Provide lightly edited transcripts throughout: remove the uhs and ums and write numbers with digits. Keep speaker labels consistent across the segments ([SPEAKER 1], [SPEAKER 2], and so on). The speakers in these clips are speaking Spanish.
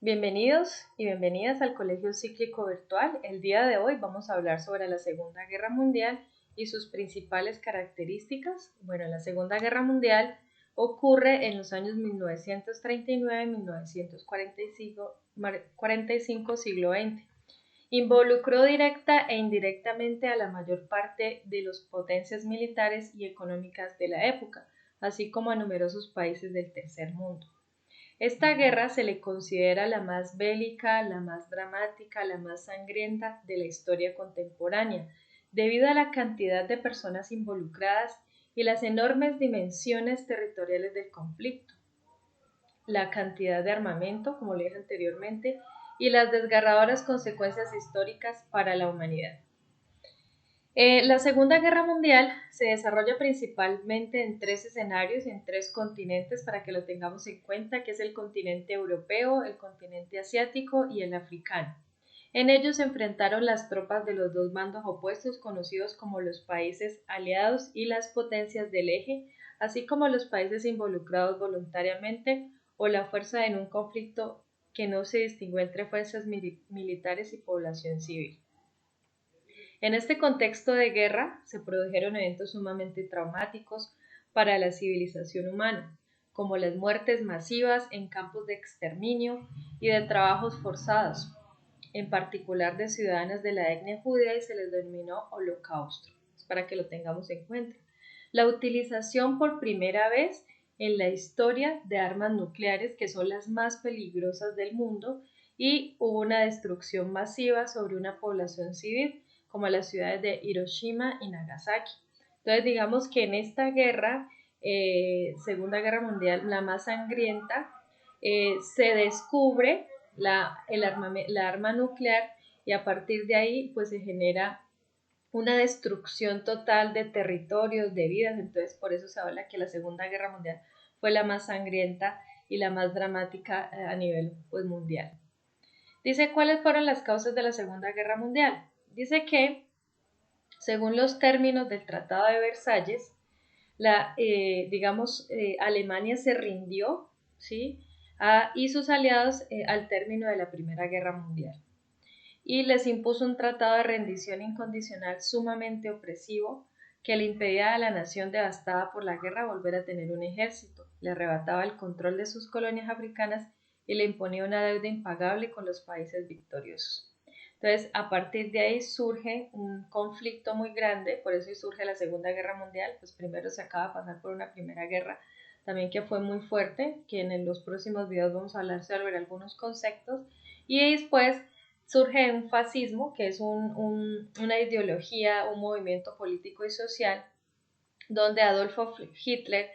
[SPEAKER 1] Bienvenidos y bienvenidas al Colegio Cíclico Virtual. El día de hoy vamos a hablar sobre la Segunda Guerra Mundial y sus principales características. Bueno, la Segunda Guerra Mundial ocurre en los años 1939-1945, siglo XX. Involucró directa e indirectamente a la mayor parte de las potencias militares y económicas de la época, así como a numerosos países del tercer mundo. Esta guerra se le considera la más bélica, la más dramática, la más sangrienta de la historia contemporánea, debido a la cantidad de personas involucradas y las enormes dimensiones territoriales del conflicto, la cantidad de armamento, como le dije anteriormente, y las desgarradoras consecuencias históricas para la humanidad. La Segunda Guerra Mundial se desarrolla principalmente en tres escenarios, en tres continentes, para que lo tengamos en cuenta, que es el continente europeo, el continente asiático y el africano. En ellos se enfrentaron las tropas de los dos bandos opuestos, conocidos como los países aliados y las potencias del eje, así como los países involucrados voluntariamente o la fuerza en un conflicto que no se distinguió entre fuerzas militares y población civil. En este contexto de guerra se produjeron eventos sumamente traumáticos para la civilización humana, como las muertes masivas en campos de exterminio y de trabajos forzados, en particular de ciudadanos de la etnia judía, y se les denominó holocausto, para que lo tengamos en cuenta. La utilización por primera vez en la historia de armas nucleares, que son las más peligrosas del mundo, y hubo una destrucción masiva sobre una población civil, como las ciudades de Hiroshima y Nagasaki. Entonces, digamos que en esta guerra, Segunda Guerra Mundial, la más sangrienta, se descubre la arma nuclear, y a partir de ahí pues se genera una destrucción total de territorios, de vidas. Entonces por eso se habla que la Segunda Guerra Mundial fue la más sangrienta y la más dramática a nivel pues, mundial. Dice cuáles fueron las causas de la Segunda Guerra Mundial. Dice que, según los términos del Tratado de Versalles, Alemania se rindió, ¿sí? Y sus aliados al término de la Primera Guerra Mundial, y les impuso un tratado de rendición incondicional sumamente opresivo, que le impedía a la nación devastada por la guerra volver a tener un ejército, le arrebataba el control de sus colonias africanas y le imponía una deuda impagable con los países victoriosos. Entonces, a partir de ahí surge un conflicto muy grande, por eso surge la Segunda Guerra Mundial. Pues primero se acaba de pasar por una Primera Guerra, también que fue muy fuerte, que en los próximos videos vamos a hablar sobre algunos conceptos, y después surge un fascismo, que es una ideología, un movimiento político y social, donde Adolfo Hitler,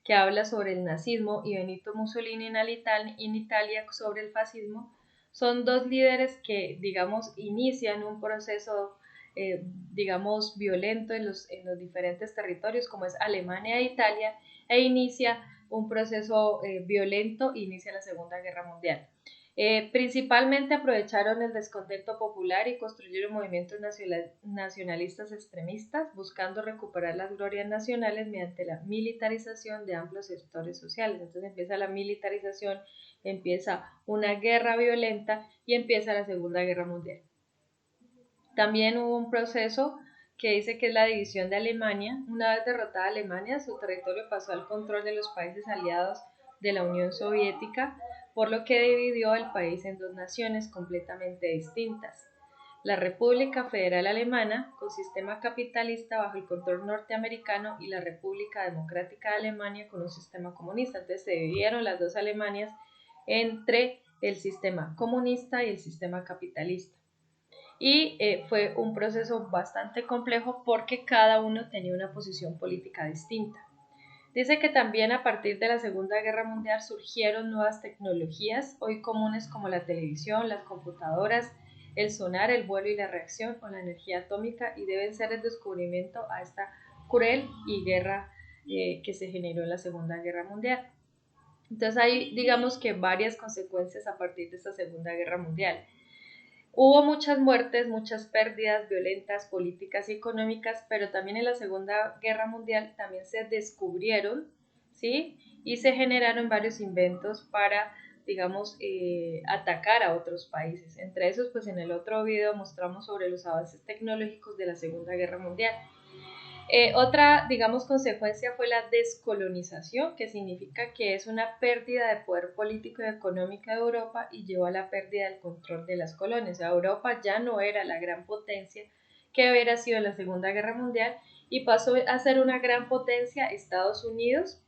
[SPEAKER 1] que habla sobre el nazismo, y Benito Mussolini en Italia sobre el fascismo, son dos líderes que, digamos, inician un proceso, digamos, violento en los diferentes territorios, como es Alemania e Italia, e inicia un proceso violento e inicia la Segunda Guerra Mundial. Principalmente aprovecharon el descontento popular y construyeron movimientos nacionalistas extremistas, buscando recuperar las glorias nacionales mediante la militarización de amplios sectores sociales. Entonces empieza la militarización, empieza una guerra violenta y empieza la Segunda Guerra Mundial. También hubo un proceso que dice que es la división de Alemania. Una vez derrotada Alemania, su territorio pasó al control de los países aliados de la Unión Soviética, por lo que dividió el país en dos naciones completamente distintas: la República Federal Alemana, con sistema capitalista bajo el control norteamericano, y la República Democrática de Alemania, con un sistema comunista. Entonces se dividieron las dos Alemanias entre el sistema comunista y el sistema capitalista. Y fue un proceso bastante complejo porque cada uno tenía una posición política distinta. Dice que también a partir de la Segunda Guerra Mundial surgieron nuevas tecnologías, hoy comunes, como la televisión, las computadoras, el sonar, el vuelo y la reacción, o la energía atómica, y deben ser el descubrimiento a esta cruel y guerra que se generó en la Segunda Guerra Mundial. Entonces hay, digamos que, varias consecuencias a partir de esta Segunda Guerra Mundial. Hubo muchas muertes, muchas pérdidas violentas, políticas y económicas, pero también en la Segunda Guerra Mundial también se descubrieron, ¿sí? Y se generaron varios inventos para digamos, atacar a otros países. Entre esos, pues en el otro video mostramos sobre los avances tecnológicos de la Segunda Guerra Mundial. Otra, digamos, consecuencia fue la descolonización, que significa que es una pérdida de poder político y económico de Europa y llevó a la pérdida del control de las colonias. O sea, Europa ya no era la gran potencia que hubiera sido en la Segunda Guerra Mundial y pasó a ser una gran potencia Estados Unidos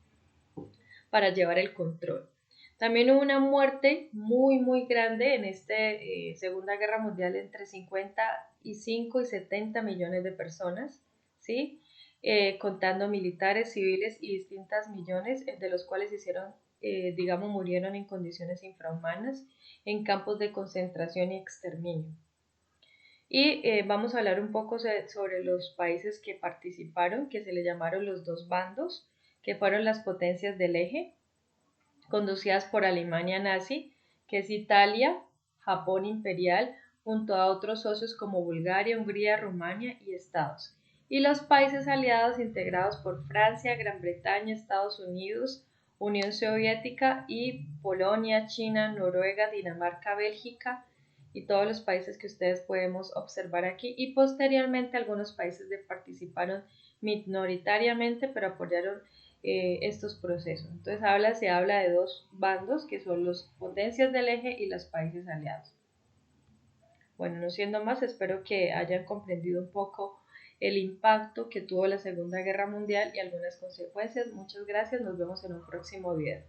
[SPEAKER 1] para llevar el control. También hubo una muerte muy grande en esta Segunda Guerra Mundial entre 55 y 70 millones de personas, ¿sí? Contando militares, civiles y distintas millones, de los cuales hicieron, digamos, murieron en condiciones infrahumanas en campos de concentración y exterminio. Y vamos a hablar un poco sobre los países que participaron, que se le llamaron los dos bandos, que fueron las potencias del eje, conducidas por Alemania nazi, que es Italia, Japón imperial, junto a otros socios como Bulgaria, Hungría, Rumania y Estados. Y los países aliados integrados por Francia, Gran Bretaña, Estados Unidos, Unión Soviética y Polonia, China, Noruega, Dinamarca, Bélgica y todos los países que ustedes podemos observar aquí. Y posteriormente algunos países participaron minoritariamente, pero apoyaron estos procesos. Entonces se habla de dos bandos que son las potencias del eje y los países aliados. Bueno, no siendo más, espero que hayan comprendido un poco el impacto que tuvo la Segunda Guerra Mundial y algunas consecuencias. Muchas gracias, nos vemos en un próximo video.